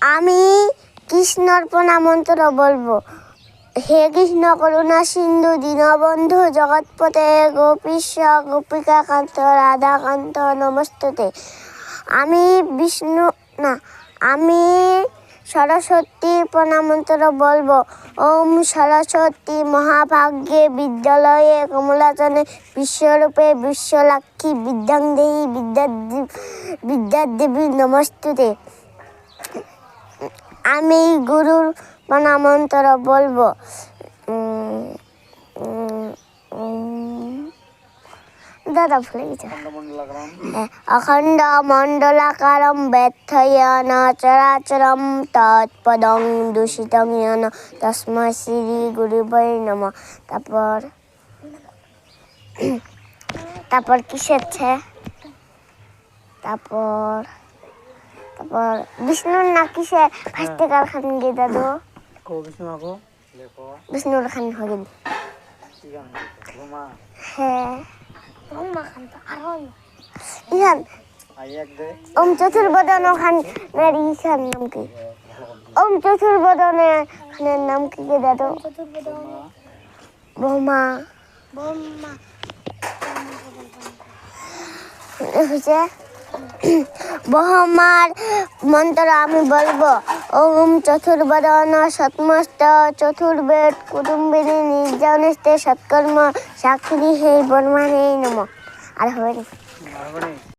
আমি কৃষ্ণর প্রণাম মন্ত্র বলবো। হে কৃষ্ণ করুণা সিন্ধু দীনবন্ধু জগৎপতে গোপীশ গোপিকা কান্ত রাধাকান্ত নমস্তুতে। আমি আমি সরস্বতীর প্রণাম মন্ত্র বলবো। ওম সরস্বতী মহাভাগ্যে বিদ্যালয়ে কমলাচনে বিশ্বরূপে বিশ্বলক্ষ্মী বিদ্যাং দেহি বিদ্যাদেবী নমস্তুতে। আমি গুরুর প্রণাম মন্ত্র বলবো। দাদা ভুলে গেছে। অখণ্ড মণ্ডলাকারম ব্যথয়েন চরাচরম তৎপদং দূষিতং येन তস্মৈ শ্রী গুরুভ্যো নমঃ। তারপর কিসের আছে? তারপর বিষ্ণুর না কিসে ফার্স্টে কারখান গে দাদু? বিষ্ণুর খান হয়ে গেল। হ্যাঁ ইহান ওম চতুর্বদন খানের ইহান নাম কি? ওম চতুর্বদনের খানের নাম কি গে দাদু? ব্রহ্মা হয়েছে। ব্রহ্মার মন্ত্র আমি বলবো। ওম চতুর্বদন সৎমস্ত চতুর্বেদ কুটুম্বিনী নির্জনস্তে সৎকর্ম সাক্ষিণী হে ব্রহ্মণে নমঃ। আর হবে না।